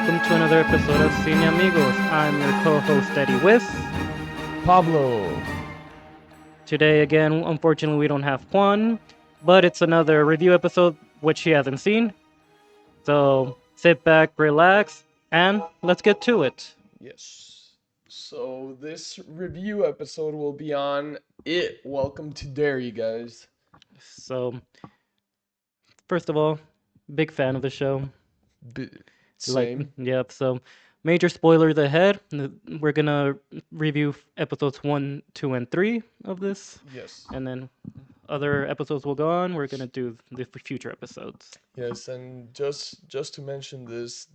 welcome to another episode of CineAmigos. I'm your co-host Eddie with. Pablo. Today again, unfortunately we don't have Juan, but it's another review episode which he hasn't seen. So sit back, relax, and let's get to it. Yes. So this review episode will be on It. Welcome to Derry, guys. So first of all, big fan of the show. B- Like, Same. yep. So major spoilers ahead. We're gonna review episodes 1, 2, and 3 of this, Yes. and then other episodes will go on. We're gonna do the future episodes. Yes, and just to mention this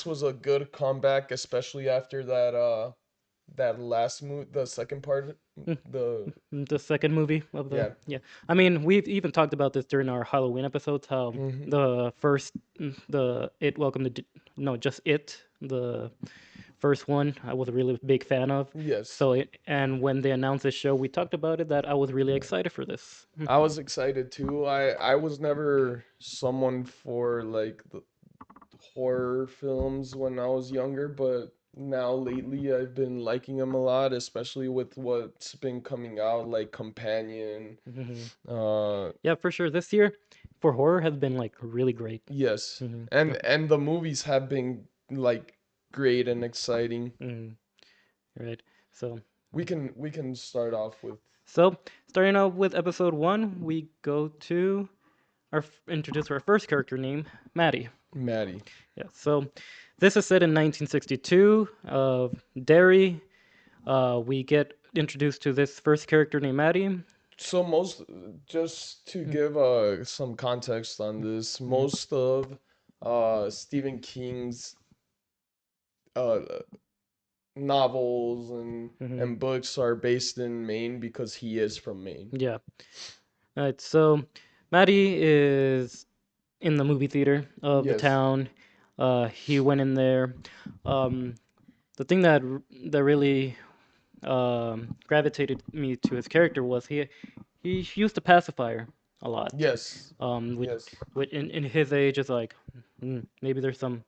was a good comeback, especially after that last the second part, the The second movie of the yeah. yeah. I mean, we've even talked about this during our Halloween episodes. How Hmm. the first the it welcome to no just it the first one I was a really big fan of. Yes. So and when they announced this show, we talked about it that I was really excited for this. I was excited too. I was never someone for like the horror films when I was younger, but now lately I've been liking them a lot, especially with what's been coming out, like Companion. Mhm. Uh, Yeah, for sure. This year for horror has been like really great. yes, Hmm. and the movies have been like great and exciting. Mm, right. So We can start off with so starting out with episode 1, we go to introduce our first character named Maddie. Maddie. Yeah. So this is set in 1962 of Derry. We get introduced to this first character named Maddie. So most just to give some context on this, Mhm. most of Stephen King's uh novels Mhm. and books are based in Maine because he is from Maine. Yeah. All right. So Maddie is in the movie theater of the Yes. town. He went in there. Um, the thing that really gravitated me to his character was he used a pacifier a lot. Yes. Which, Yes. in his age is like maybe there's some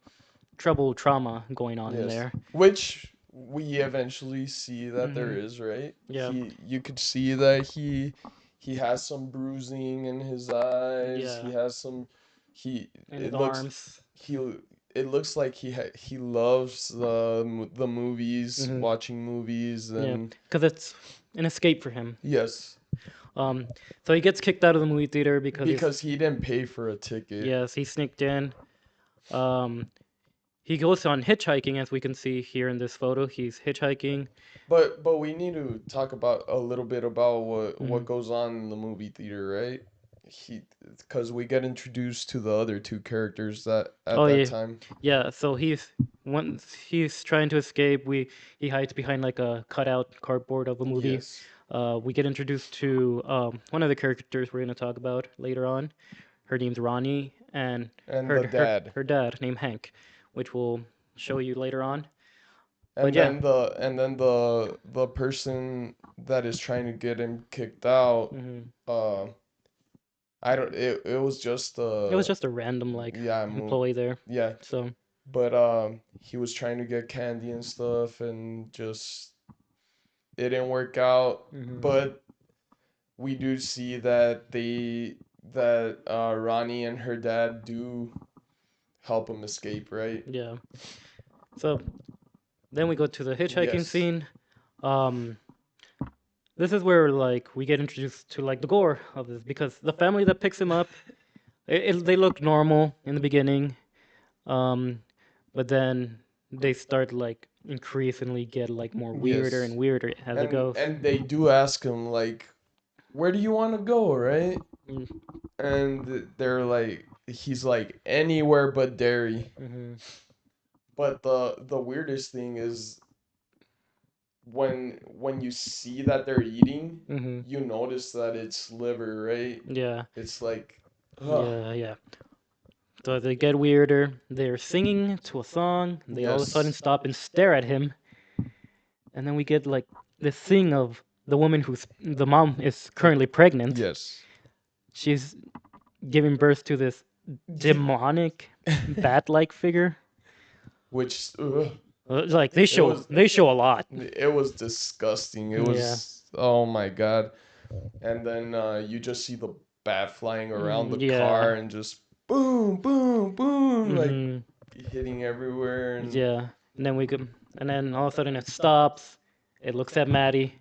trouble trauma going on in Yes. there. Which we eventually see that there Hmm. is, right? Yeah, You could see that he has some bruising in his eyes. yeah, He has some he in his it looks arms. he it looks like he loves the movies, Hmm. watching movies Yeah, and because it's an escape for him. yes, Um, so he gets kicked out of the movie theater because because he didn't pay for a ticket. yes, he sneaked in. Um, he goes on hitchhiking, as we can see here in this photo. He's hitchhiking. But we need to talk about a little bit about Hmm. what goes on in the movie theater, right? He because we get introduced to the other two characters that at Oh that yeah, time. yeah. So once he's trying to escape, he hides behind like a cutout cardboard of a movie. Yes. We get introduced to one of the characters we're gonna talk about later on. Her name's Ronnie, and And her the her dad. her dad named Hank, which we'll show you later on. But And yeah. then the person that is trying to get him kicked out, Hmm. uh I don't it was just It was just a random like yeah, employee there. yeah. So But he was trying to get candy and stuff and just it didn't work out. hmm But we do see that Ronnie and her dad do help him escape, right? yeah. So then we go to the hitchhiking Yes. scene. Um, this is where like we get introduced to like the gore of this because the family that picks him up, they look normal in the beginning, um, but then they start like increasingly get like more weirder Yes. and weirder as it goes. And they do ask him like, "Where do you want to go?" Right? Mm-hmm. And they're like, he's like anywhere but Derry. But the weirdest thing is when you see that they're eating, Mm-hmm. you notice that it's liver, right? Yeah, It's like, ugh. yeah, yeah. So they get weirder. They're singing to a song. They all of a sudden Yes. stop and stare at him, and then we get like this thing of the woman who's the mom is currently pregnant. Yes. She's giving birth to this demonic bat-like figure. which Like they it show was they show a lot. it was disgusting. It Yeah. was, oh my god. And then you just see the bat flying around the Yeah. car and just boom, boom, boom, like Mhm. hitting everywhere. And Yeah. And then we could, and then all of a sudden it stops. It looks at Maddie,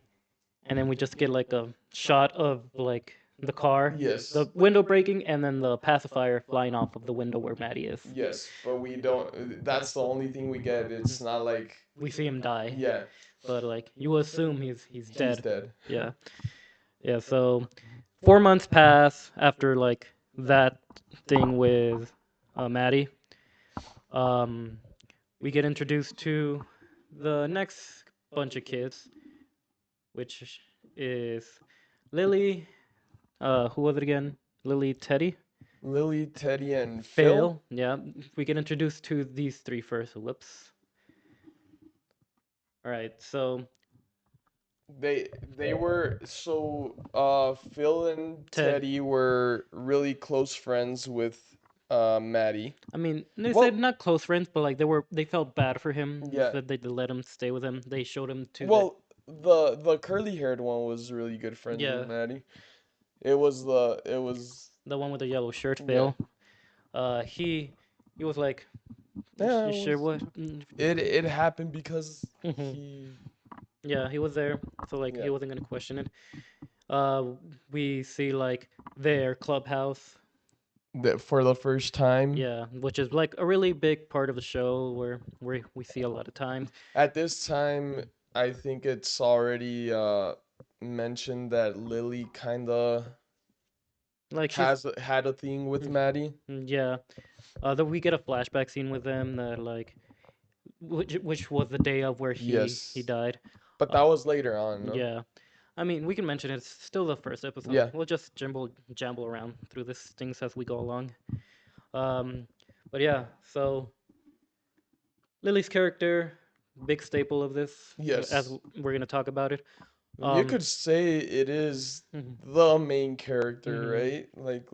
and then we just get like a shot of like the car, the yes, window breaking, and then the pacifier flying off of the window where Maddie is. yes, but we don't. That's the only thing we get. It's not like, We see him die, yeah, but like you assume he's he's dead. dead. Yeah. Yeah. So 4 months pass after like that thing with Maddie. Um, we get introduced to the next bunch of kids, which is Lily. Who was it again? Lily, Teddy, Lily, Teddy, and Phil. Phil. Yeah, we get introduced to these three first. Whoops. All right, so They were so Phil and Ted. Teddy were really close friends with Maddie. I mean, they said Well, not close friends, but like they felt bad for him. They yeah. said they let him stay with him. They showed him to the Well, the curly haired one was really good friends with yeah, Maddie. It was the one with the yellow shirt, yeah. Phil. He was like, Yeah, you it sure was what? it happened because Mhm. he Yeah, he was there, so like yeah. he wasn't gonna question it. Uh, we see like their clubhouse, That for the first time. yeah, which is like a really big part of the show where we see a lot of times. At this time, I think it's already mentioned that Lily kinda Like she's had a thing with Maddie. yeah. That we get a flashback scene with them that like which was the day of where he Yes. died. But Uh, that was later on, no? yeah. I mean, we can mention it's still the first episode. Yeah. We'll just jamble around through this things as we go along. Um, but yeah, so Lily's character, big staple of this, as Yes. we're gonna talk about it. You Um, could say it is mhm, the main character, mhm, right? Like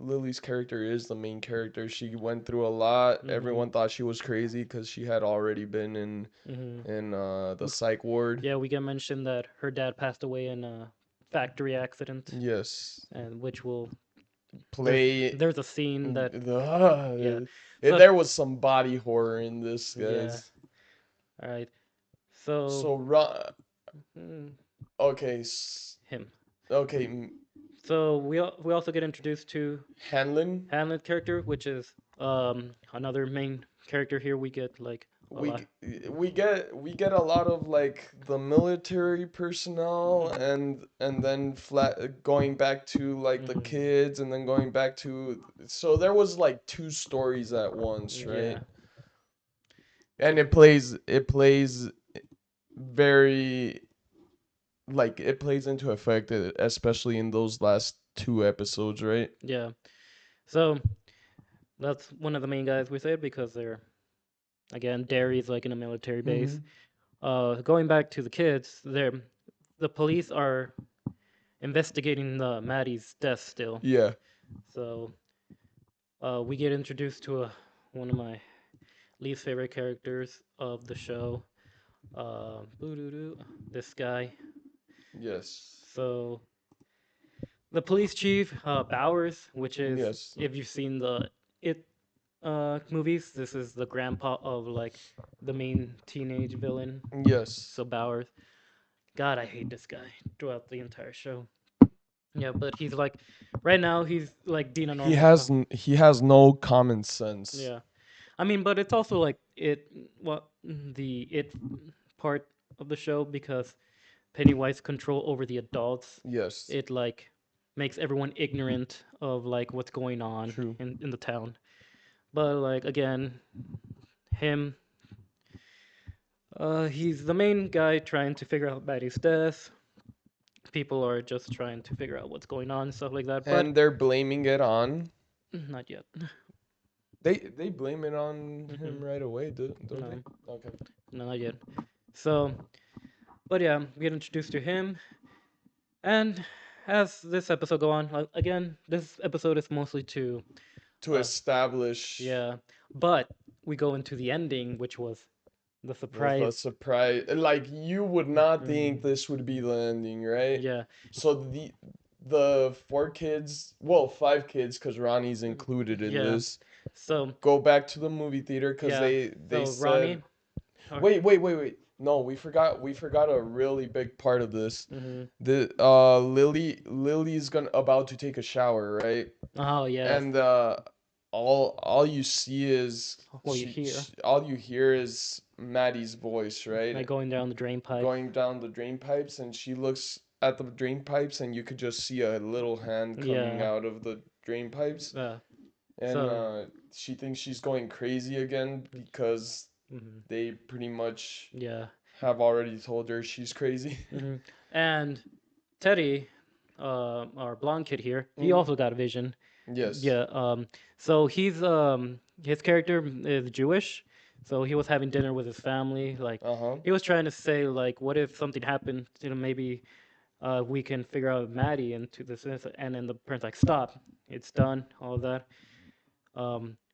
Lily's character is the main character. She went through a lot. mhm, Everyone thought she was crazy because she had already been mhm. in the psych ward. Yeah, we can mention that her dad passed away in a factory accident, Yes. and which will there's Play there's a scene that yeah. So there was some body horror in this, yeah, guys. all right. So So mm, okay, him. okay, So we also get introduced to Hanlon. Hamlet character, which is another main character here. We get like a we lot. g- we get a lot of like the military personnel, Mhm, and then flat going back to like the mhm. kids, and then going back to, so there was like two stories at once, right? Yeah. And it plays very, like, it plays into effect, especially in those last two episodes, right? Yeah. So that's one of the main guys we said because they're again Derry's like in a military base. Mm-hmm. Going back to the kids, the police are investigating the Maddie's death still. Yeah. So we get introduced to one of my least favorite characters of the show. This guy. Yes. So the police chief, Bowers, which is Yes. if you've seen the It movies, this is the grandpa of like the main teenage villain. Yes. So Bowers, God, I hate this guy throughout the entire show. Yeah, but he's like, right now he's like being a He normal has cop. he has no common sense. Yeah, I mean, but it's also like the it part of the show because Pennywise control over the adults. Yes. It like makes everyone ignorant of like what's going on True. in the town. But like again, him, he's the main guy trying to figure out Maddie's death. People are just trying to figure out what's going on, stuff like that. But And they're blaming it on, not yet. they blame it on him Mhm. right away, don't they? No, Okay. no, not yet. So, but yeah, we get introduced to him, and as this episode go on, again, this episode is mostly to, To uh, establish yeah, but we go into the ending, which was the The surprise. surprise, like you would not think Mhm. this would be the ending, right? Yeah. So the four kids, well, five kids, because Ronnie's included in Yeah. this, So go back to the movie theater because yeah. they So said, Ronnie. Or, wait. No, we forgot a really big part of this. hmm. The Lily's gonna about to take a shower, right? Oh yes. And all you see is What you hear, all you hear is Maddie's voice, like right? going down the drain pipe. Going down the drain pipes, and she looks at the drain pipes, and you could just see a little hand coming Yeah. out of the drain pipes, Uh, and so. she thinks she's going crazy again because Mhm. they pretty much Yeah. have already told her she's crazy. Hmm. And Teddy, our blonde kid here, he Mm, also got a vision. yes. Yeah. So he's his character is Jewish, so he was having dinner with his family. Like Uh-huh. he was trying to say, like, what if something happened? Maybe we can figure out Maddie into this. And then the parents like, stop, it's done. All of that.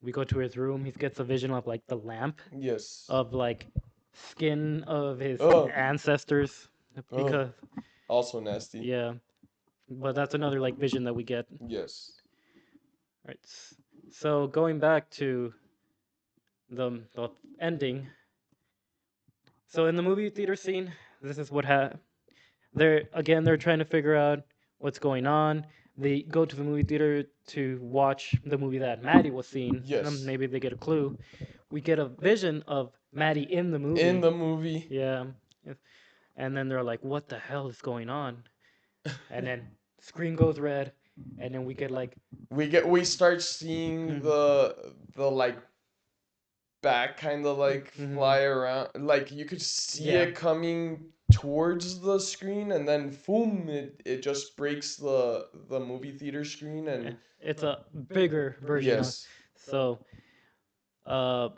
We go to his room. He gets a vision of like the lamp Yes. of like skin of his Oh. ancestors Oh. because Also nasty. yeah, but that's another like vision that we get. Yes. Right. So going back to the ending. So in the movie theater scene, this is what they're trying to figure out what's going on. They go to the movie theater to watch the movie that Maddie was seeing. Yes. Maybe they get a clue. We get a vision of Maddie in the In movie. the movie. Yeah. And then they're like, "What the hell is going on?" And then screen goes red, and then we get like, We start seeing mm, the like back kind of like mhm, fly around, like you could see yeah, it coming towards the screen, and then boom, it just breaks the movie theater screen. yeah, And it's a bigger version of. yes. So, uh,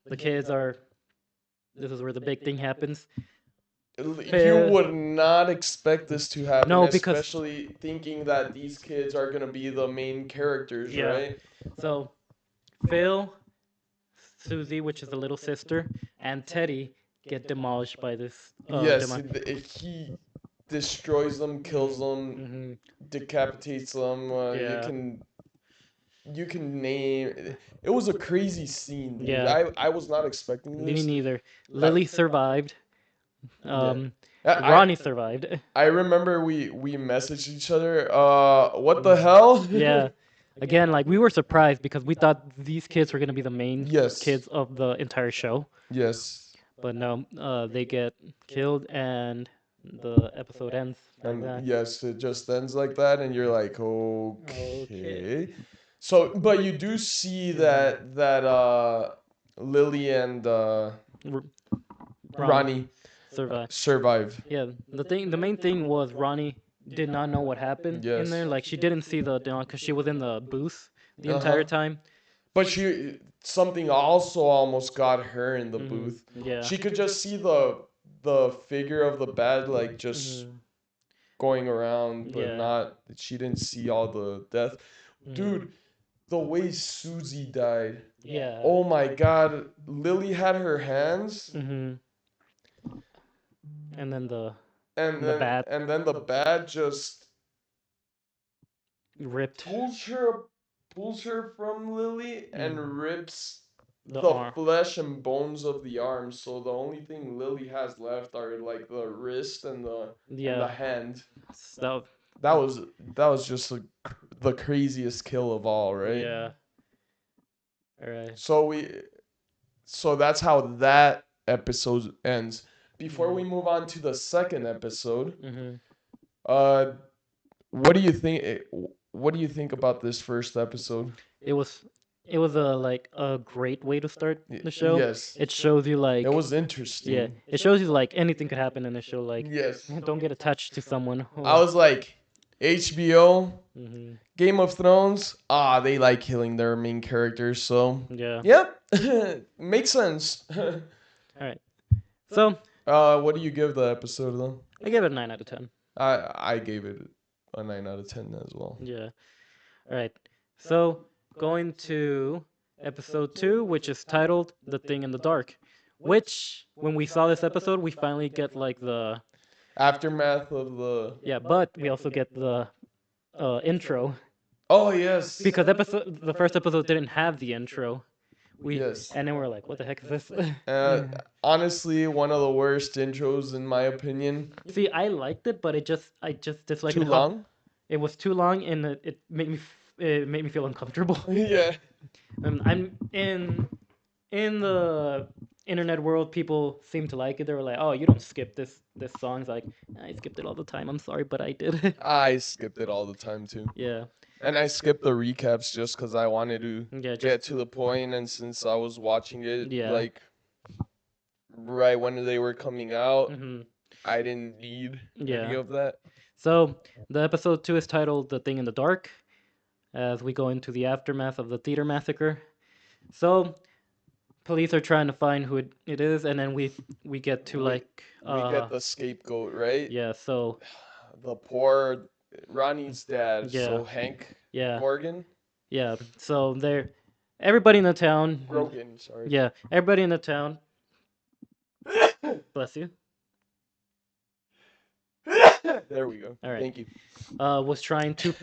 the kids are. This is where the big thing happens. You would not expect this to happen, No, because especially thinking that these kids are gonna be the main characters, yeah. right? So Phil, Susie, which is the little sister, and Teddy get demolished by this Yes, demo. he destroys them, kills them, Mm-hmm. decapitates them. Yeah. You can name. It was a crazy scene, dude. Yeah. I was not expecting Me this. neither. I, Lily survived. yeah, Um, I Ronnie survived. I remember we messaged each other. What the hell? Yeah. Again, like we were surprised because we thought these kids were gonna be the main Yes. kids of the entire show, Yes. but no, they get killed and the episode ends like And that. yes, it just ends like that, and you're like, Okay. okay. So, but you do see that Lily and R- Ronnie Ronnie survived. survive. Yeah, the main thing was Ronnie did not know what happened in Yes. there. Like she didn't see the because she was in the booth the Uh huh. entire time. But something also almost got her in the Hmm. booth. Yeah. She could just see the figure of the bad, like just Hmm. going around, but Yeah. not. She didn't see all the death. Dude, Hmm. the way Susie died. Yeah. Oh my God, Lily had her hands, Hmm. And then and the then bat and then the bad just ripped pulls her pulls her from Lily and mm, rips the the arm. flesh and bones of the arms. So the only thing Lily has left are like the wrist and the Yeah. hand. So That was that was just the craziest kill of all, right? yeah. All right. So so that's how that episode ends. Before we move on to the second episode, Mm-hmm. uh, what do you think? What do you think about this first episode? It was it was a like a great way to start the show. Yes, It shows you it like was yeah, interesting. it shows you like anything could happen in the show. Like Yes, don't get attached to someone. I was like, HBO, Hmm. Game of Thrones. They like killing their main characters. So, Yeah. yep, makes sense. All right. So What do you give the episode though? I give it a 9 out of 10. I gave it a 9 out of 10 as well. Yeah. All right. So going to episode 2, which is titled The Thing in the Dark. Which, when we saw this episode, we finally get like the. Aftermath of the. Yeah, but we also get the intro. Oh yes, Because the first episode didn't have the intro. We yes. And then we're like, what the heck is this? Uh, Honestly, one of the worst intros in my opinion. See, I liked it, but I just disliked Too it how long. it was too long and it made me feel uncomfortable. Yeah. I'm in the internet world, people seem to like it. They were like, "Oh, you don't skip this song." It's like, I skipped it all the time. I'm sorry, but I did. I skipped it all the time too. Yeah, And I skipped the recaps just because I wanted to yeah, get just to the point, and since I was watching it yeah. like right when they were coming out, Hmm. I didn't need any Yeah. of that. So the episode 2 is titled "The Thing in the Dark," as we go into the aftermath of the theater massacre. So police are trying to find who it is, and then we get to We like we get the scapegoat, right? yeah. So The poor Ronnie's dad, yeah, so Hank yeah, Morgan, yeah. So they're everybody in the town. Grogan, sorry. Yeah, everybody in the town. Bless you. There we go. All right. Thank you. Was trying to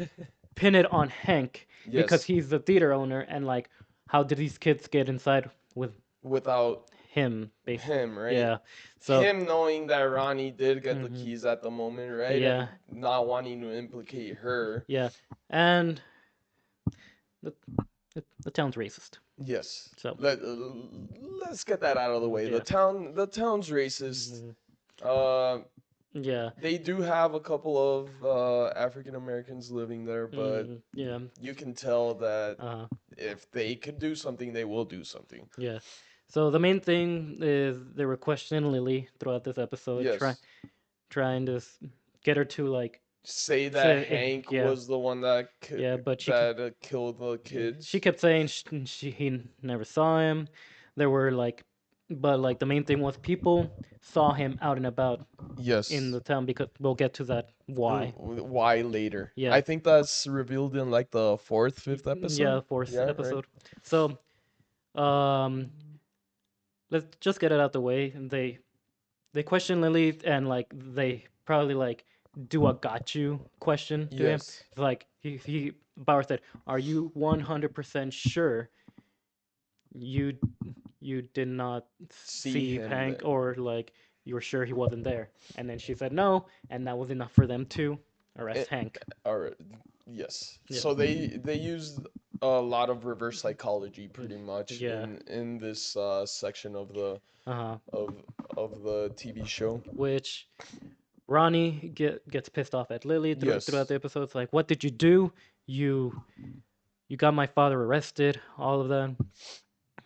pin it on Hank because Yes, he's the theater owner, and like, how did these kids get inside with without him? Basically, him, right? yeah. So Him knowing that Ronnie did get the mhm, keys at the moment, right? yeah, And not wanting to implicate her. yeah, and the the town's racist. Yes. So Let's get that out of the way. yeah, The town's racist. mhm, Uh, yeah, they do have a couple of African Americans living there, but yeah, you can tell that uh, if they could do something, they will do something. yeah. So the main thing is they were questioning Lily throughout this episode, Yes. trying to get her to like Say that say, Hank yeah, was the one that yeah, but killed the she kids. kept saying he never saw him. There were like, but like the main thing was people saw him out and about in Yes. the town because we'll get to that why. Why later? Yeah, I think that's revealed in like the fourth, fifth yeah, episode. fourth Yeah, right. episode. So um, let's just get it out the way. They question Lily and like they probably like do a got you question to him. Yes. It's like he Bauer said, "Are you 100% sure you you did not See see him Hank, there. or like you were sure he wasn't there?" And then she said no, and that was enough for them to Eh, arrest Hank. All right. Yes. Yeah. So they used a lot of reverse psychology Mm, pretty much yeah. in this section of Uh-huh. of the TV show. Which Ronnie gets pissed off at Lily throughout Yes. the episode. It's like, what did you do? You you got my father arrested. All of that.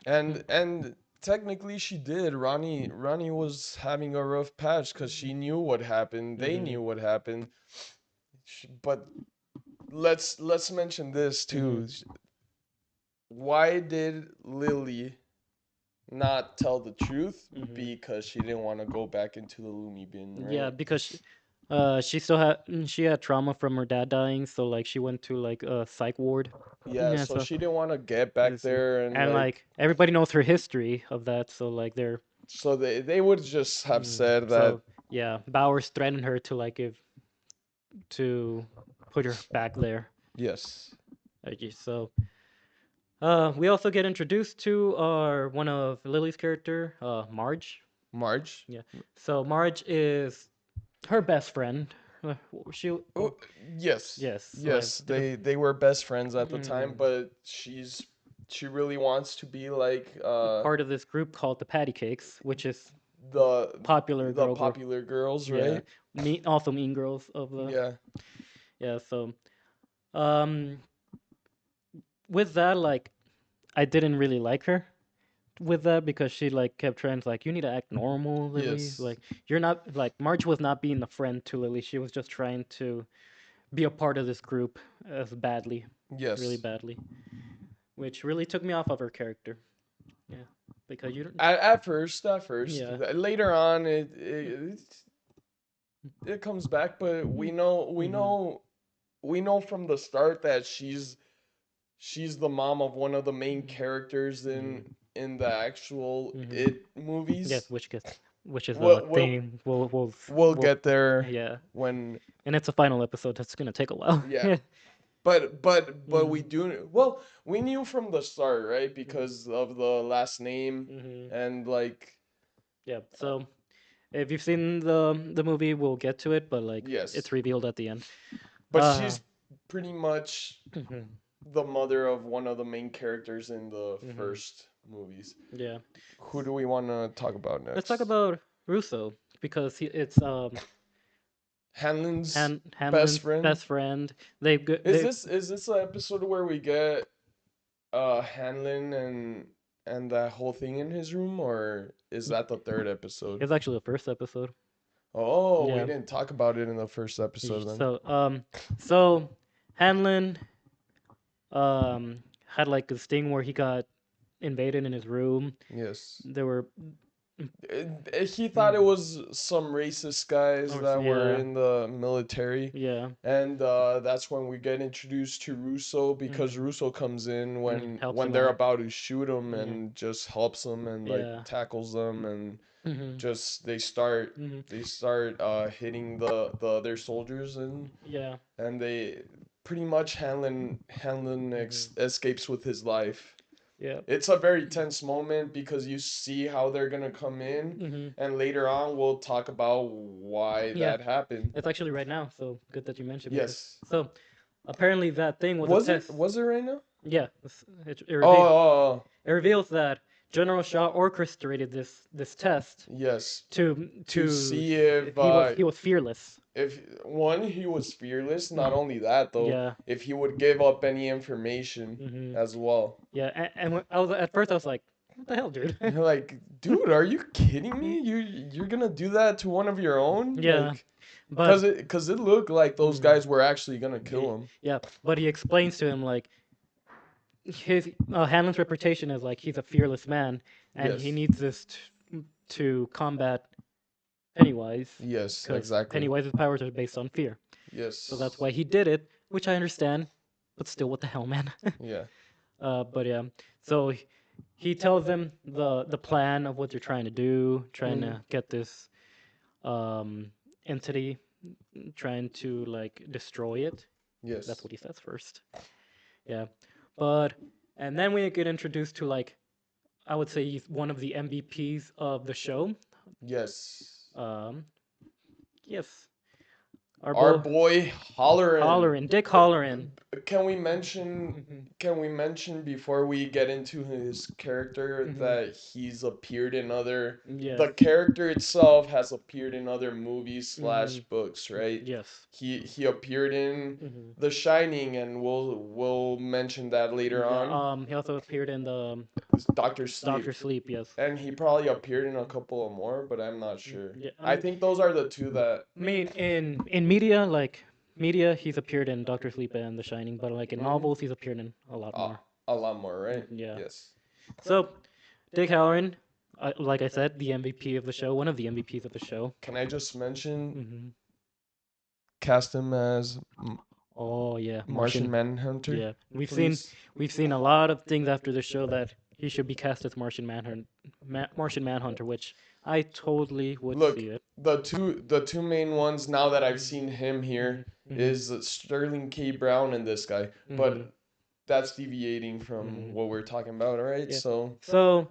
And technically she did. Ronnie was having a rough patch because she knew what happened. They Hmm. knew what happened. But let's mention this Hmm. too. Why did Lily not tell the truth? Hmm. Because she didn't want to go back into the loony bin, Yeah, right? because she still she had trauma from her dad dying, so like she went to like a psych ward. Yeah, Yeah, so so she didn't want to get back there and and like everybody knows her history of that, so like they're so they would just have said that so yeah, Bowers threatened her to like if to put her back there. yes, So we also get introduced to our one of Lily's character, Marge. Marge. Yeah. So Marge is her best friend. She Oh, yes. yes. Yes, they were best friends at the time, Mm, but she really wants to be like part of this group called the Patty Cakes, which is the popular the girl group. popular girls, Yeah. right? Also Mean Girls of the Yeah. yeah. So um, with that, like I didn't really like her with that because she like kept trying to like you need to act normal, Lily. Yes. Like you're not like Marge was not being the friend to Lily. She was just trying to be a part of this group as badly, really Yes. badly, which really took me off of her character. Yeah, because you don't. At first. Yeah. Later on, it comes back, but we know we Mhm. know we know from the start that she's she's the mom of one of the main characters Mm-hmm. in the actual Mm-hmm. It Yes, movies. which is a We'll thing. we'll We'll get there yeah, when and it's a final episode. That's gonna take a while. yeah. Yeah. But we Mm-hmm. do well. We knew from the start, right? Because of the last name Mm-hmm. and like Yeah. uh, So if you've seen the movie, we'll get to it, but like it's yes. revealed at the end. But she's pretty much Mhm, the mother of one of the main characters in the mhm, first movies. yeah. Who do we want to talk about Let's talk next? about Russo because it's Hanlon's best Hanlon's friend. best friend. They Is this the episode where we get Hanlon and that whole thing in his room, or is that the third episode? it's actually the first episode. Oh, we Yeah. didn't talk about it in the first episode then. So Hanlon had like this thing where he got invaded in his room. Yes. There were He thought it mm, was some racist guys that were yeah, in the military. yeah, And that's when we get introduced to Russo because mm, Russo comes in and helps when him they're out. about to shoot him Yeah, and just helps them and like yeah. tackles them and Hmm. just Hmm. they start hitting the other soldiers Yeah. and they pretty much Hmm. escapes with his life. Yeah. It's a very tense moment because you see how they're gonna come in, Hmm. and later on we'll talk about why Yeah. that happened. It's actually right now, so good that you mentioned because Yes. so apparently that thing was a test. Was it right now? Yeah, Oh, oh, oh. it reveals that General Shaw orchestrated this test Yes. To to see he was fearless. if one he was fearless. Not Mhm. only that though, Yeah. if he would give up any information Hmm. as well. Yeah, I was at first I was like, what the hell, dude? You're like, dude, are you kidding me? You're gonna do that to one of your own? Yeah, Like, but cause it looked like those mm, guys were actually gonna kill him. yeah, but he explains to him like his Hanlon's reputation is like he's a fearless man, and he Yes. needs this to combat Pennywise, Yes, because exactly. Pennywise's powers are based on fear. So that's Yes. why he did it, which I understand, but still, what the hell, man? Yeah. But yeah, so he tells them the plan of what they're trying to do, trying Mm. to get this entity, trying to like destroy it. That's Yes. what he says first. Yeah, but and then we get introduced to like I would say he's one of the MVPs of the show. Yes. Um, yes, our Our boy boy Hollerin. Hollerin, Dick Uh, Hollerin. Can we mention Hmm. before we get into his character Hmm. that he's appeared in other Yes. the character itself has appeared in other movies Hmm. slash books, right? Yes. He appeared in Hmm. The Shining and we'll mention that later Yeah. on. He also appeared in the Doctor Sleep. Doctor Sleep. Yes. And he probably appeared in a couple of more, but I'm not sure. Yeah. I think those are the two that I mean, in media, like media, he's appeared in Doctor Sleep and The Shining, but like in mhm, novels, he's appeared in a lot more. a lot more, right? Yeah. Yes. So, Dick Halloran, like I said, the MVP of the show, one of the MVPs of the show. Can I just mention Hmm. cast him as Oh yeah, Martian Martian. Manhunter, Yeah, please? we've seen a lot of things after the show that he should be cast as Martian Manhunter, which I totally would Look, see it. the two main ones now that I've Hmm. seen him Hmm. here Hmm. is Sterling K. Brown and this guy, Hmm. but that's deviating from Hmm. what we're talking about, all right? Yeah. So So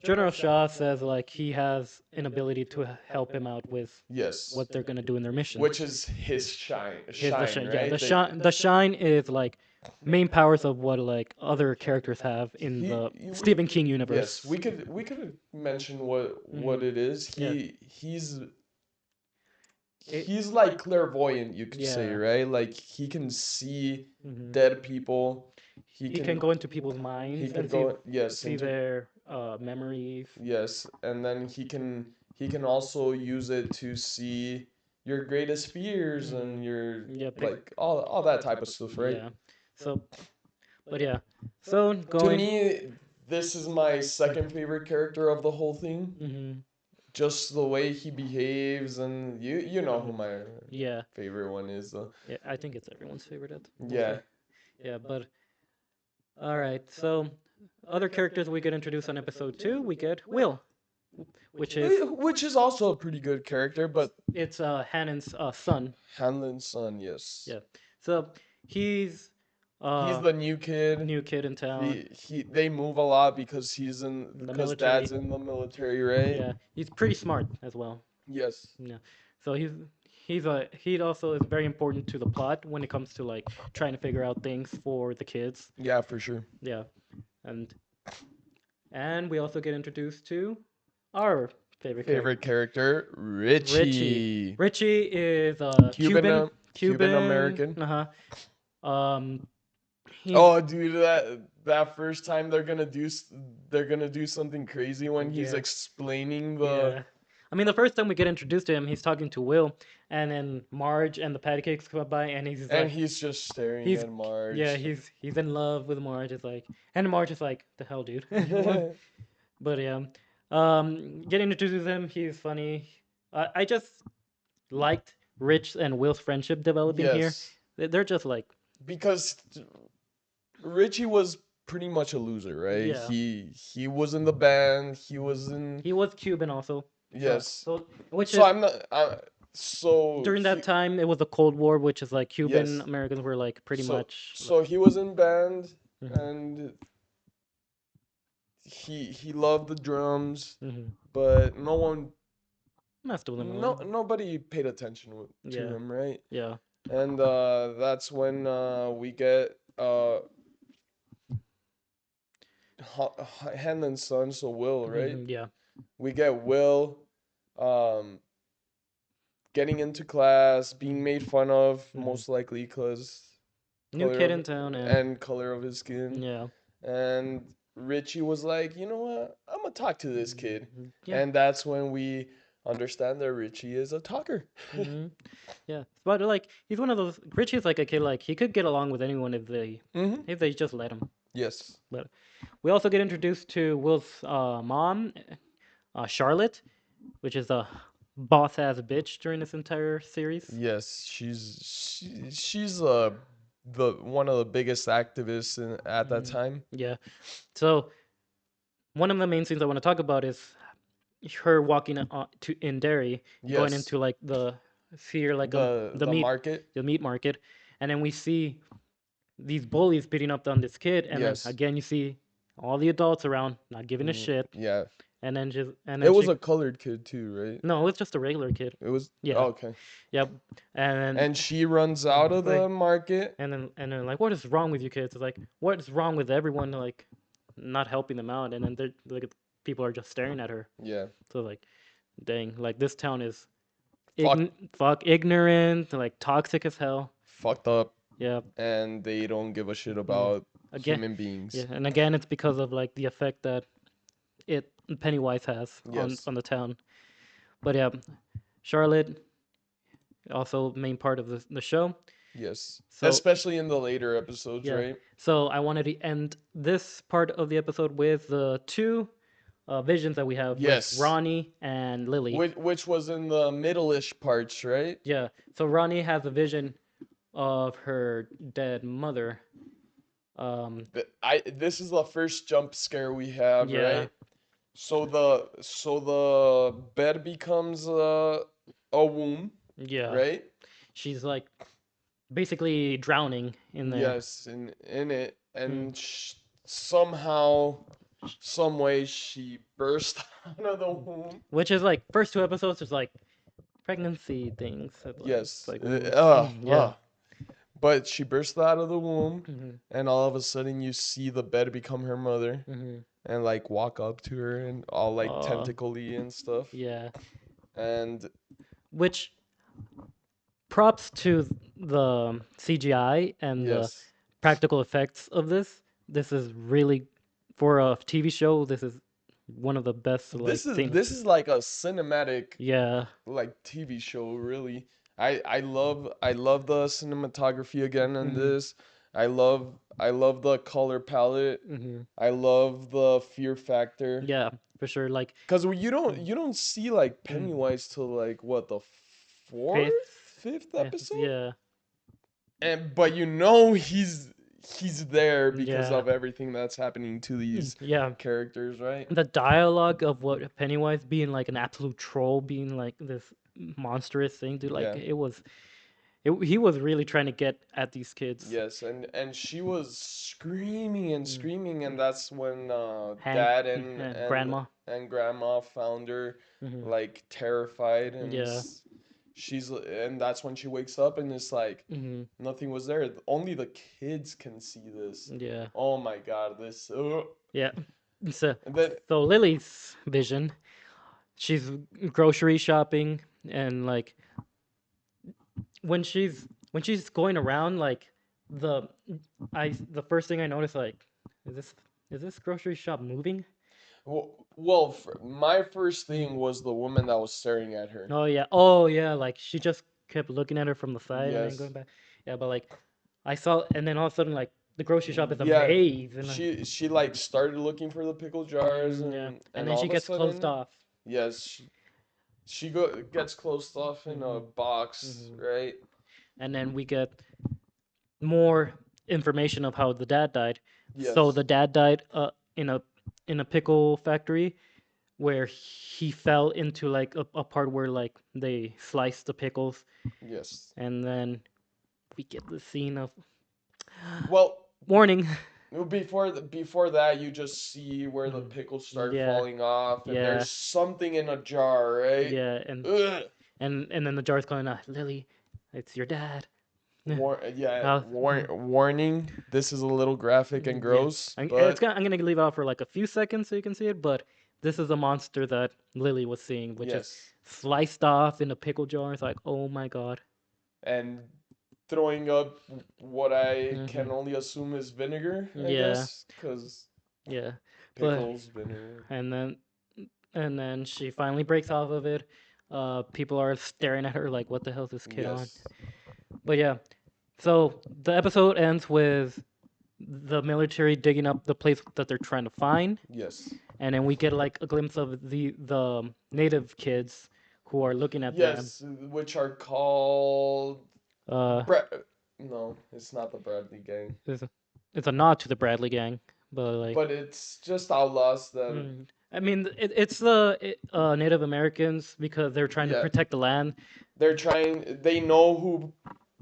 General Shaw says like he has an ability to help him out with yes, what they're gonna do in their mission. which is his His the shine, shine, yeah, right? the shine is like main powers of what like other characters have in He, the he Stephen King yes, universe. we could mention what Hmm. it is. Yeah. It, He's like clairvoyant, you could say, yeah. right? Like he can see Hmm. dead people. He can go into people's he minds and could go yes see into their memories. yes, and then he can also use it to see your greatest fears and Hmm. your Yeah. like all that type of stuff, right? Yeah. So, but yeah. So To going. me, this is my second favorite character of the whole thing. Hmm. Just the way he behaves, and you know who my Yeah. favorite one is, though. Yeah. I think it's everyone's favorite. Yeah, Mostly. Yeah, but All right. So, other characters we get introduced on episode 2, we get Will, which is Which is also a pretty good character, but it's Hannon's son. Hanlon's son, yes. Yeah. So, he's He's uh the new kid. new kid in town, They move a lot because the because military. dad's in the military, right? Yeah, he's pretty smart as well. Yes. Yeah. So he also is very important to the plot when it comes to like trying to figure out things for the kids. Yeah, for sure. Yeah. And we also get introduced to our favorite character, Favorite character, Richie. Richie. Richie is Cuban Cuban, Cuban American. Uh-huh. He's Oh, dude, that first time they're gonna do something crazy when he's yeah. explaining the Yeah. I mean, the first time we get introduced to him, he's talking to Will, and then Marge and the patty cakes come by, and he's and like, he's just staring he's at yeah, Marge. he's in love with Marge. It's like, and Marge is like, the hell, dude. What? But yeah, getting introduced to him, he's funny. I just liked Rich and Will's friendship developing here. Yes, They're just like, because Richie was pretty much a loser, right? yeah, He was in the band. He was in he was Cuban also. yes. So which So is I'm not. So during that he time it was the Cold War, which is like Cuban yes. Americans were like pretty So much. so he was in band Mhm, and he loved the drums, mhm. but no one Messed with him a no little. nobody paid attention to Yeah, him, right? yeah, And that's when we get Hanlon's son, so Will, right? yeah. We get Will um getting into class, being Mhm, made fun of, mhm. most likely because New color kid of in town, and and color of his skin. yeah, And Richie was like, you know what? I'm gonna talk to this kid. yeah. And that's when we understand that Richie is a talker. Hmm. Yeah, but like he's one of those. Richie's like a kid. Like he could get along with anyone Mm-hmm. if they just let him. Yes. But we also get introduced to Will's mom, Charlotte, which is a boss ass bitch during this entire series. Yes, she's the one of the biggest activists at that Hmm. time. Yeah. So one of the main scenes I want to talk about is her walking to in Derry, going Yes. into like the fear like The market. the meat market, and then we see these bullies beating up on this kid, and then Yes. again you see all the adults around not giving a shit, Yeah. and It then was she a colored kid too, right? no, it's just a regular kid. It was Yeah, oh, okay. yep, and And she runs then out of like the market. and then like what is wrong with you kids? It's like what is wrong with everyone like not helping them out, and then they're like people are just staring at her. Yeah. So like, dang, like this town is Fuck ignorant, like toxic as hell. fucked up Yeah, and they don't give a shit yeah. about Again, human yeah, beings. and again, it's because of like the effect that it Pennywise has Yes. on the town. But yeah, Charlotte also main part of the show. Yes. So Especially in the later episodes, yeah, right? so I wanted to end this part of the episode with the two visions that we have with Yes. Ronnie and Lily. Which was in the middle-ish parts, right? Yeah, so Ronnie has a vision of her dead mother. This is the first jump scare we have, Yeah, right? So the bed becomes a womb, yeah. right? She's like basically drowning in there. Yes, in it, Mm. and somehow, some way, she burst out of the womb. Which is like first two episodes is like pregnancy things. It's Yes. like ooh, yeah. But she burst out of the womb, Hmm. and all of a sudden you see the bed become her mother, Hmm. and like walk up to her and all like Uh, tentacly and stuff. yeah. And Which props to the CGI and the yes, practical effects of this. This is really for a TV show. This is one of the best like things. this is like a cinematic Yeah. like TV show, really. I love the cinematography again in Hmm. this. I love the color palette. Hmm. I love the fear factor. Yeah, for sure. Like Cause you don't see like mm, Pennywise till like what the fourth, fifth, fifth fifth, episode, yeah. and but you know he's there because Yeah. of everything that's happening to these Yeah. characters, right? The dialogue of what Pennywise being like an absolute troll, being like this monstrous thing, dude, like Yeah. he was really trying to get at these kids. Yes, and she was screaming and Mm. screaming, and that's when Hank dad and grandma. and grandma found her Hmm. like terrified, and Yeah. and that's when she wakes up and it's like Hmm. nothing was there. Only the kids can see this. Yeah. Oh my god, this. Yeah. So And then so Lily's vision, she's grocery shopping and like when she's going around like the the first thing I noticed like is this grocery shop moving? well, my first Mm. thing was the woman that was staring at her. Oh yeah, like she just kept looking at her from the side and then Yes. going back. Yeah, but like I saw, and then all of a sudden like the grocery shop is a Yeah, maze, and like she like started looking for the pickle jars, yeah, and and then all she of a gets closed sudden, off. yes, she gets closed off in a Hmm. box, Hmm. right? And then we get more information of how the dad died. So Yes, the dad died in a pickle factory where he fell into like a part where like they sliced the pickles, yes. and then we get the scene of Well, warning. before that, you just see where the Mm. pickles start Yeah, falling off, and yeah, there's something in a jar, right? yeah, Ugh. and then the jar's calling out, Lily, it's your dad. Yeah, How? warning. This is a little graphic and Yeah, gross, but I'm gonna leave it out for like a few seconds so you can see it, but this is a monster that Lily was seeing, which is yes, sliced off in a pickle jar. It's like, oh my god. and throwing up what I Hmm. can only assume is vinegar, I Yeah, guess, because yeah, but pickles, vinegar. and then she finally breaks off of it. People are staring at her like, what the hell is this kid on? Yes, But yeah, so the episode ends with the military digging up the place that they're trying to find, yes, and then we get like a glimpse of the native kids who are looking at them. yes, which are called Uh, Brad. No, it's not the Bradley gang, it's a, it's a nod to the Bradley gang, but like, but it's just outlaws that. I mean, it's Native Americans because they're trying to Yeah, protect the land. they're trying. They know who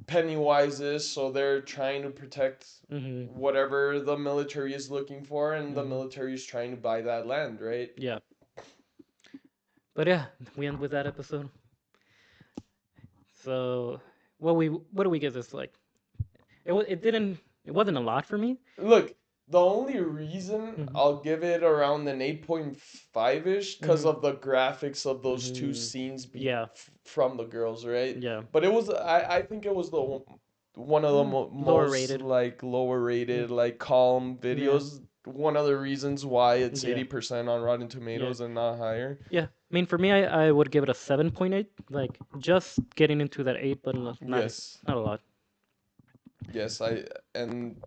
Pennywise is, so they're trying to protect Hmm. whatever the military is looking for, and the Hmm. military is trying to buy that land, right? Yeah, but yeah, we end with that episode. So, what do we give this like? It wasn't a lot for me. Look, the only reason Hmm. I'll give it around an 8.5 ish because Hmm. of the graphics of those two Hmm. scenes Yeah, from the girls, right? yeah. But it was I think it was the one of the Lower most rated. like lower Mm. rated like calm Yeah, videos. One of the reasons why it's yeah, 80% on Rotten yeah, Tomatoes and not higher. yeah. I mean, for me, I would give it a 7.8. Like just getting into that eight, but Yes. not a lot. Yes, I and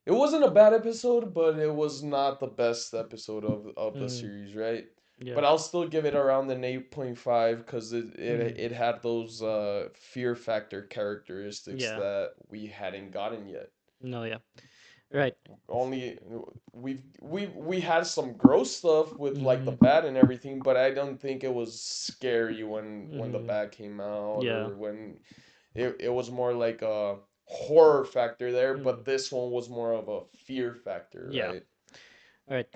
it wasn't a bad episode, but it was not the best episode of the Mm, series, right? yeah. But I'll still give it around an 8.5 because Mm, it had those fear factor characteristics yeah. that we hadn't gotten yet. No, yeah. Right. Only we had some gross stuff with like the Mm, bat and everything, but I don't think it was scary when the mm, bat came out yeah. or when it was more like a horror factor there, Mm, but this one was more of a fear factor, yeah. right? All right.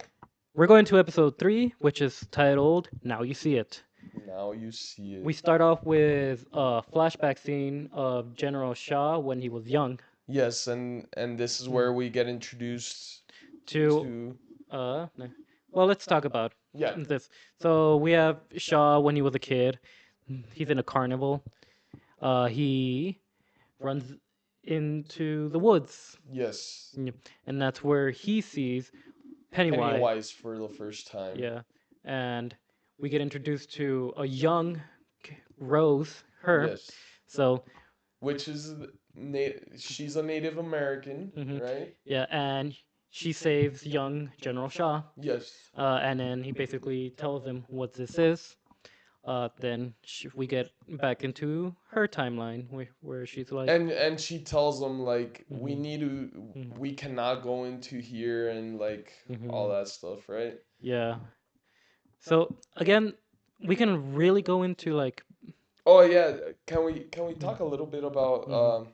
We're going to episode 3, which is titled "Now You See It." Now you see We it. start off with a flashback scene of General Shaw when he was young. Yes, and this is Mm. where we get introduced To to no. Well, let's talk about yeah. this. So we have Shaw when he was a kid. He's in a carnival. He runs into the woods, Yes. and that's where he sees Pennywise. Pennywise for the first time. Yeah, and we get introduced to a young Rose, her. Yes. So, Which is she's a Native American, mhm, right? yeah, and she saves young General Shaw. Yes. And then he basically tells him what this is. then we get back into her timeline where she's like, And she tells him like we hmm need to, we cannot go into here and like all hmm that stuff, right? yeah. So again, we can really go into like, Oh yeah, can we talk a little bit about hmm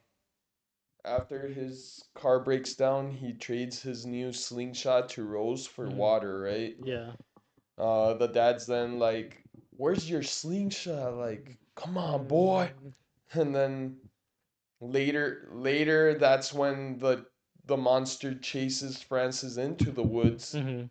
after his car breaks down, he trades his new slingshot to Rose for hmm water, right? yeah. The dad's then like, "Where's your slingshot? Like, come on, boy." Mm-hmm. And then later that's when the monster chases Francis into the woods, hmm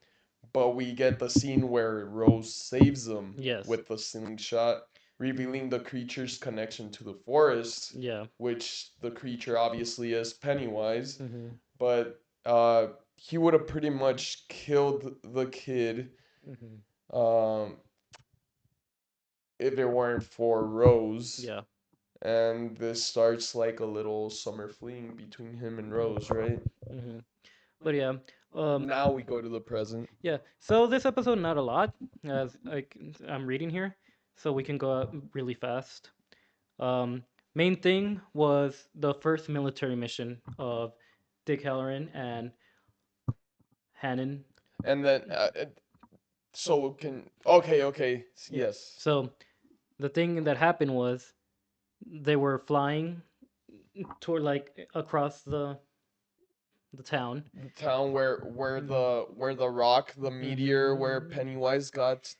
but we get the scene where Rose saves him Yes. with the slingshot, revealing the creature's connection to the forest, Yeah. which the creature obviously is Pennywise, hmm but he would have pretty much killed the kid hmm um, if it weren't for Rose. Yeah. And this starts like a little summer fling between him and Rose, right? hmm But yeah, um, Now we go to the present. yeah. So this episode, not a lot, as I'm reading here, so we can go out really fast. Um, Main thing was the first military mission of Dick Halloran and Hannon. And then, so can, okay, Yeah. yes. So the thing that happened was they were flying toward like across the town. The town where the rock, the meteor, where Pennywise got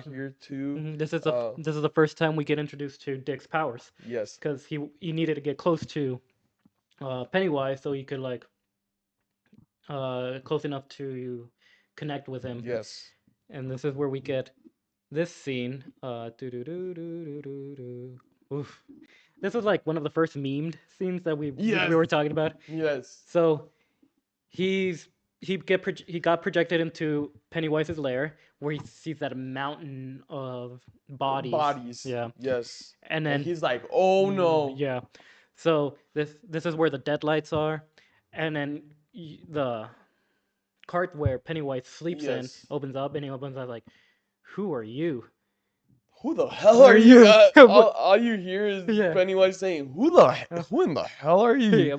here too. This is the first time we get introduced to Dick's powers Yes, because he needed to get close to Pennywise so he could like close enough to connect with him. yes, And this is where we get this scene. Do do do do do do do. Oof. This was like one of the first memed scenes that we yes, were talking about. yes. So he's he got projected into Pennywise's lair where he sees that mountain of bodies. Bodies, Yeah, yes. and And then he's like, oh no. yeah, so this is where the deadlights are, and then the cart where Pennywise sleeps in Yes. opens up, and he opens up like, "Who are you? Who the hell Who are are you? you?" All you hear is Yeah. Pennywise saying, who in the hell are you?" Yeah,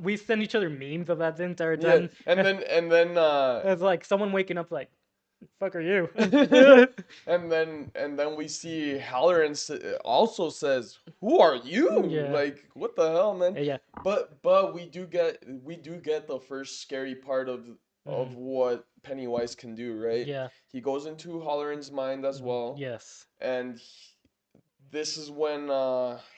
we send each other memes of that the entire Yeah, time. and then It's like someone waking up like, "Fuck are you?" and then we see Halloran also says, "Who are you?" Yeah, Like, what the hell, man? yeah, But we do get the first scary part of mhm, what Pennywise can do, right? yeah, He goes into Halloran's mind as well, yes, and this is when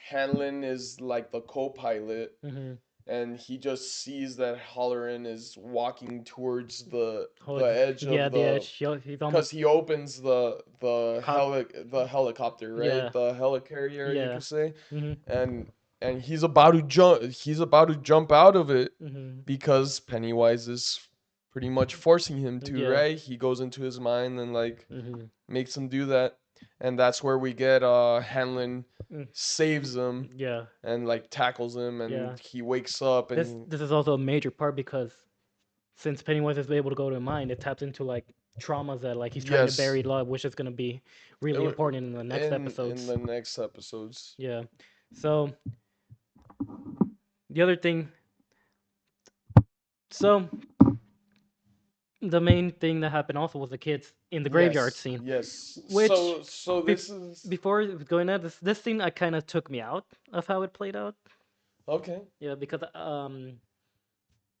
Hanlon is like the co-pilot, hmm and he just sees that Halloran is walking towards the hold, edge yeah, of the the, edge. He's because almost he opens caught. the helicopter, right? Yeah, The helicarrier, you yeah, could say. hmm And he's about to jump out of it hmm because Pennywise is pretty much forcing him to, yeah, right? He goes into his mind and like hmm makes him do that. And that's where we get Hanlon mm, saves him yeah, and like tackles him, yeah. and he wakes up and This is also a major part because since Pennywise is able to go to mind, it taps into like traumas that like he's trying to yes, bury love, which is gonna be it really wa- important in the next in episodes. the next episodes. Yeah. So the other thing, so the main thing that happened also was the kids in the graveyard Yes, scene, yes. which So be- this is before going out, this scene I kind of took me out of how it played out. okay. Yeah, because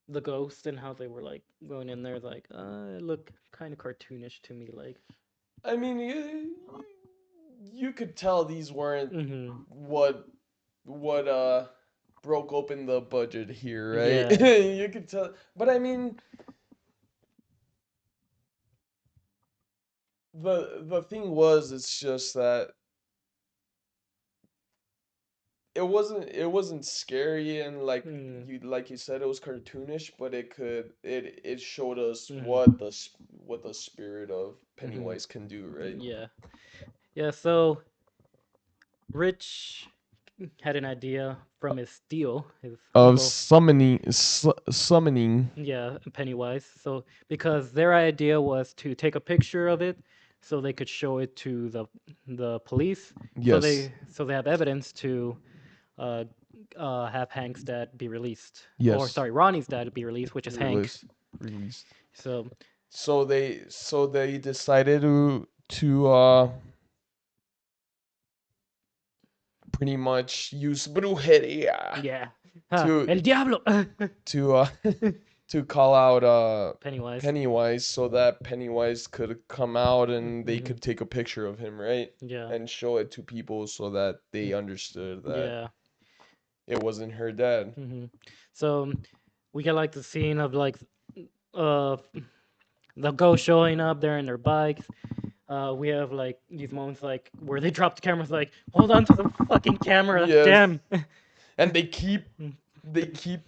the ghost and how they were like going in there, like it looked kind of cartoonish to me, like. I mean, you could tell these weren't Mm-hmm. what broke open the budget here, right? Yeah. You could tell, but I mean, the thing was, it's just that it wasn't scary, and Mm. like you said, it was cartoonish, but it showed us Mm-hmm. what the spirit of Mm-hmm. Pennywise can do, right? Yeah. Yeah. So Rich had an idea from his deal, his Of uncle. summoning. Yeah, Pennywise. So because their idea was to take a picture of it, so they could show it to the police, Yes. so they have evidence to uh, have Hank's dad be released, or Yes. sorry, Ronnie's dad be released, which is Hank. Released. Released. So So they decided to pretty much use brujeria yeah, El to Diablo, to to call out Pennywise. Pennywise so that Pennywise could come out and they Hmm. could take a picture of him, right? Yeah, And show it to people so that they understood that yeah. it wasn't her dad. Hmm. So we get like the scene of like uh the ghost showing up there in their bikes. We have like these moments like where they drop the cameras, like hold on to the fucking camera, Yes. damn. And they keep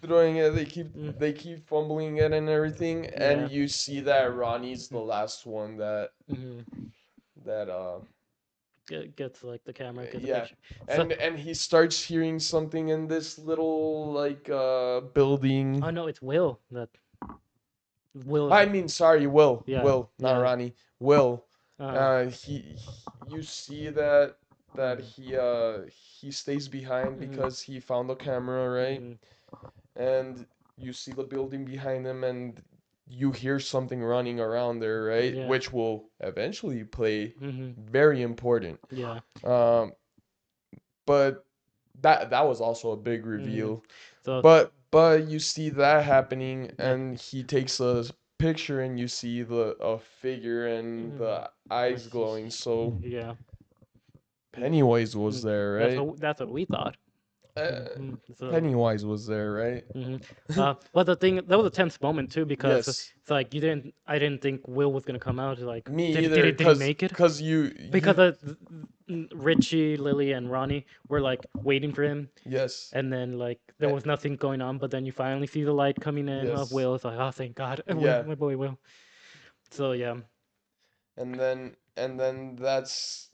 throwing it, Mm, they keep fumbling it and everything, yeah. and you see that Ronnie's the last one Hmm. that Gets like the camera, gets a yeah. picture. So, And he starts hearing something in this little like building. oh no, it's Will. That Will is, I mean, sorry, Will. yeah, Will, not yeah. Ronnie. Will. Uh, You see that mhm, he stays behind mhm, because he found the camera, right? mhm, And you see the building behind him, and you hear something running around there, right? yeah, Which will eventually play mhm, very important. yeah, Um, but that was also a big mhm. reveal. So, But you see that happening, yeah, and he takes a picture, and you see the a figure and mhm, the eyes like, glowing. So yeah, Pennywise was mm, there, right? that's what we thought. Uh, Hmm. So. Pennywise was there, right? Hmm. But the thing that was a tense moment too because Yes, it's like I didn't think Will was gonna come out. Like, me either. did he Cause make it? cause Because you Richie, Lily, and Ronnie were like waiting for him, yes, and then like there eh, was nothing going on. But then you finally see the light coming in of yes, Will. It's like, oh, thank God, Will, yeah. my boy Will. So yeah. And then that's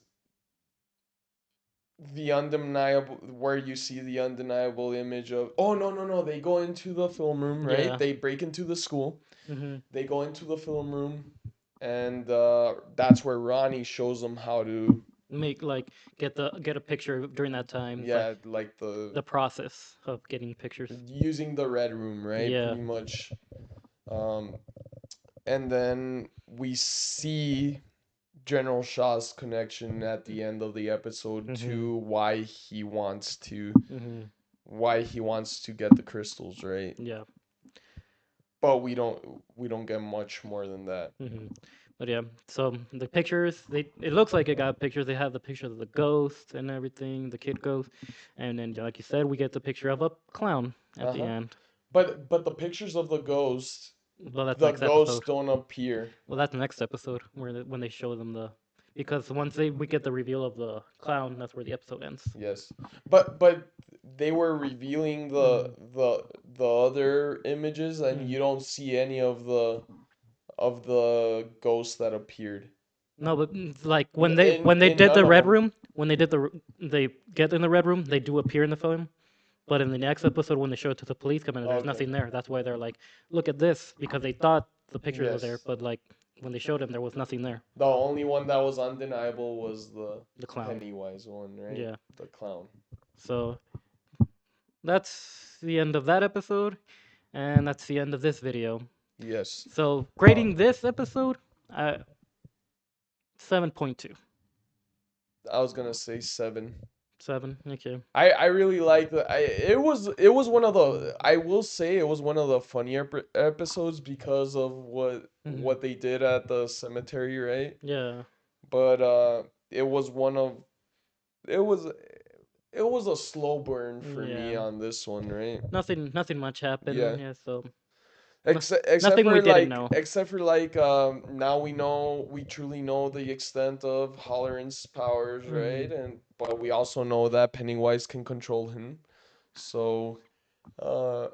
the undeniable, where you see the undeniable image of, oh, no, they go into the film room, right? Yeah. They break into the school. Hmm. They go into the film room, and that's where Ronnie shows them how to, Make like get a picture during that time. It's like yeah, like the process of getting pictures. using the red room, right? Yeah. Pretty much. Um, and then we see General Shaw's connection at the end of the episode Hmm. to Hmm. why he wants to get the crystals, right? Yeah. But we don't get much more than that. Hmm. But yeah, so the pictures, it looks like it got pictures. They have the picture of the ghost and everything, the kid ghost, and then like you said, we get the picture of a clown at the Uh-huh. end. But the pictures of Well, that's the next episode. ghosts don't appear. Well, that's the next episode where when they show them because once we get the reveal of the clown, that's where the episode ends. Yes. But they were revealing the Hmm. the the other images, and Hmm. you don't see any of the ghosts that appeared. No, but like In when they in did none the of red them. room, when they did they get in the red room, they do appear in the film. But in the next episode, when they show it to the police commander, there's Okay. nothing there. That's why they're like, "Look at this," because they thought the pictures were there, Yes. but like when they showed him, there was nothing there. The only one that was undeniable was the The clown. Pennywise one, right? Yeah. The clown. So that's the end of that episode, and that's the end of this video. Yes. So Uh, grading this episode, 7.2. I was gonna say 7. 7. Okay. I really like the it was one of the, I will say it was one of the funnier episodes because of what Hmm. what they did at the cemetery, right? Yeah. But it was one of it was it was a slow burn for me Yeah. on this one, right? Nothing much happened. Yeah. Yeah. So Except nothing we for didn't like know. except for like now we truly know the extent of Halloran's powers, Hmm. right? And but we also know that Pennywise can control him. So uh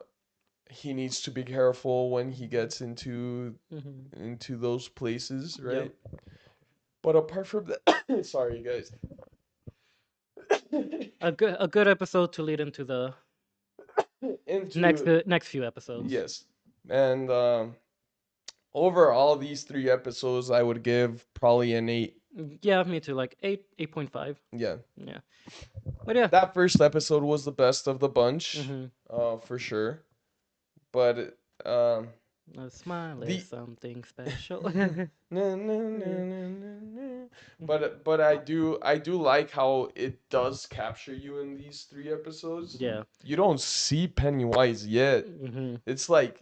he needs to be careful when he gets Hmm. into those places, Yep. right? But apart from that, sorry guys. A good episode to lead into the Into next few episodes. yes. And Over all these 3 episodes, I would give probably an 8. Yeah, me too. Like 8.5. Yeah. Yeah, but yeah. That first episode was the best of the bunch, Mm-hmm. for sure. But A smile is the something special. na, na, na, na, na, na. But I do like how it does capture you in these 3 episodes. Yeah. You don't see Pennywise yet. Mm-hmm. It's like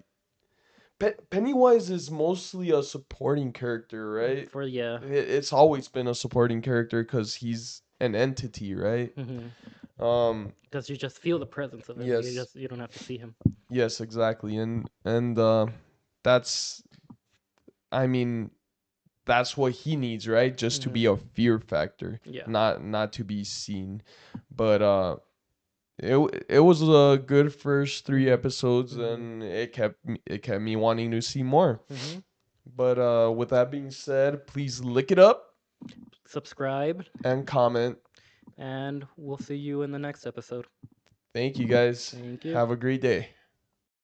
Pennywise is mostly a supporting character, right? For yeah. It's always been a supporting character because he's an entity, right? Mm-hmm. Um, Because you just feel the presence of him. yes, You don't have to see him. yes, exactly, and that's, I mean, that's what he needs, right? Just to Mm-hmm. be a fear factor, Yeah. not to be seen. But it was a good first 3 episodes, Mm-hmm. and it kept me wanting to see more. Mm-hmm. But with that being said, please lick it up Subscribe, and comment. and we'll see you in the next episode. Thank you guys. Thank you. Have a great day.